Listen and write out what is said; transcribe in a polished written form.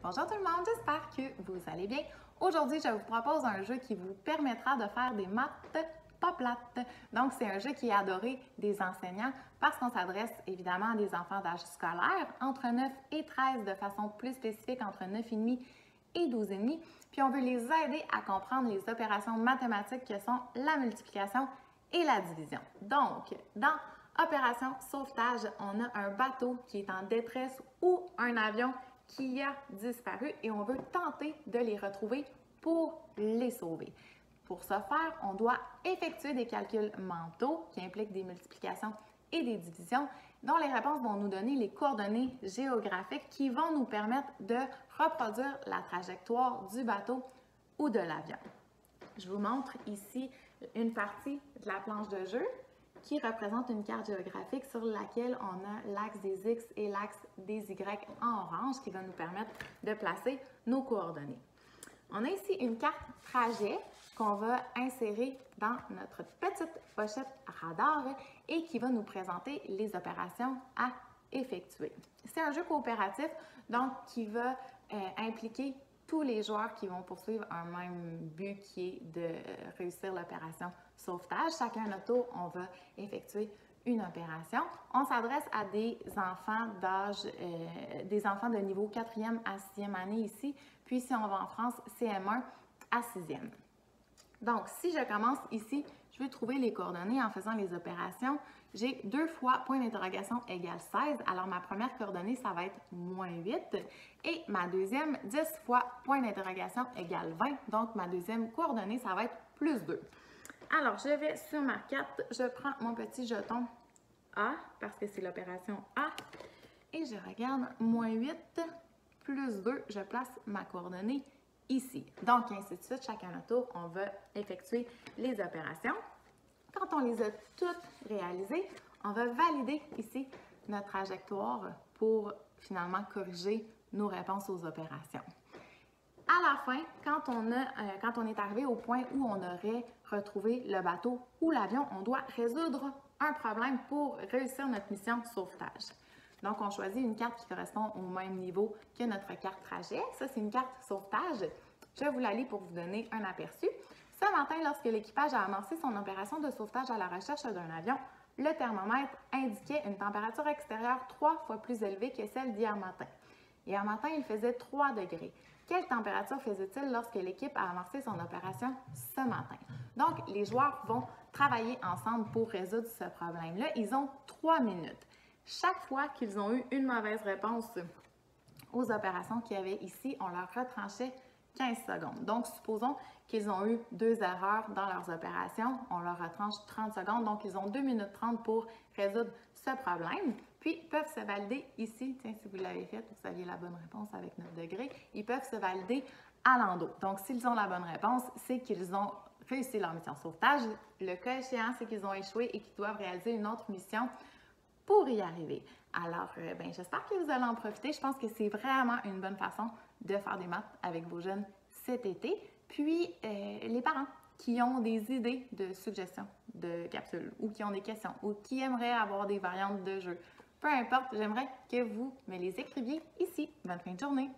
Bonjour tout le monde, j'espère que vous allez bien. Aujourd'hui, je vous propose un jeu qui vous permettra de faire des maths pas plates. Donc, c'est un jeu qui est adoré des enseignants parce qu'on s'adresse évidemment à des enfants d'âge scolaire entre 9 et 13, de façon plus spécifique entre 9,5 et 12,5. Puis, on veut les aider à comprendre les opérations mathématiques que sont la multiplication et la division. Donc, dans Opération sauvetage, on a un bateau qui est en détresse ou un avion qui a disparu et on veut tenter de les retrouver pour les sauver. Pour ce faire, on doit effectuer des calculs mentaux qui impliquent des multiplications et des divisions, dont les réponses vont nous donner les coordonnées géographiques qui vont nous permettre de reproduire la trajectoire du bateau ou de l'avion. Je vous montre ici une partie de la planche de jeu qui représente une carte géographique sur laquelle on a l'axe des X et l'axe des Y en orange qui va nous permettre de placer nos coordonnées. On a ici une carte trajet qu'on va insérer dans notre petite pochette radar et qui va nous présenter les opérations à effectuer. C'est un jeu coopératif, donc qui va impliquer tous les joueurs qui vont poursuivre un même but qui est de réussir l'opération sauvetage. Chacun à notre tour, on va effectuer une opération. On s'adresse à des enfants de niveau 4e à 6e année ici, puis si on va en France, CM1 à 6e. Donc, si je commence ici, je vais trouver les coordonnées en faisant les opérations. J'ai 2 fois point d'interrogation égale 16. Alors, ma première coordonnée, ça va être moins 8. Et ma deuxième, 10 fois point d'interrogation égale 20. Donc, ma deuxième coordonnée, ça va être plus 2. Alors, je vais sur ma carte, je prends mon petit jeton A, parce que c'est l'opération A. Et je regarde moins 8 plus 2, je place ma coordonnée ici. Donc, ainsi de suite, chacun à notre tour, on va effectuer les opérations. Quand on les a toutes réalisées, on va valider ici notre trajectoire pour finalement corriger nos réponses aux opérations. À la fin, quand on est arrivé au point où on aurait retrouvé le bateau ou l'avion, on doit résoudre un problème pour réussir notre mission sauvetage. Donc, on choisit une carte qui correspond au même niveau que notre carte trajet. Ça, c'est une carte sauvetage. Je vous la lis pour vous donner un aperçu. Ce matin, lorsque l'équipage a amorcé son opération de sauvetage à la recherche d'un avion, le thermomètre indiquait une température extérieure 3 fois plus élevée que celle d'hier matin. Hier matin, il faisait 3 degrés. Quelle température faisait-il lorsque l'équipe a amorcé son opération ce matin? Donc, les joueurs vont travailler ensemble pour résoudre ce problème-là. Ils ont 3 minutes. Chaque fois qu'ils ont eu une mauvaise réponse aux opérations qu'il y avait ici, on leur retranchait 15 secondes. Donc, supposons qu'ils ont eu 2 erreurs dans leurs opérations, on leur retranche 30 secondes. Donc, ils ont 2 minutes 30 pour résoudre ce problème. Puis, ils peuvent se valider ici. Tiens, si vous l'avez fait, vous aviez la bonne réponse avec 9 degrés. Ils peuvent se valider à l'endos. Donc, s'ils ont la bonne réponse, c'est qu'ils ont réussi leur mission sauvetage. Le cas échéant, c'est qu'ils ont échoué et qu'ils doivent réaliser une autre mission pour y arriver. Alors, j'espère que vous allez en profiter. Je pense que c'est vraiment une bonne façon de faire des maths avec vos jeunes cet été. Puis, les parents qui ont des idées de suggestions de capsules ou qui ont des questions ou qui aimeraient avoir des variantes de jeu, peu importe, j'aimerais que vous me les écriviez ici. Bonne fin de journée!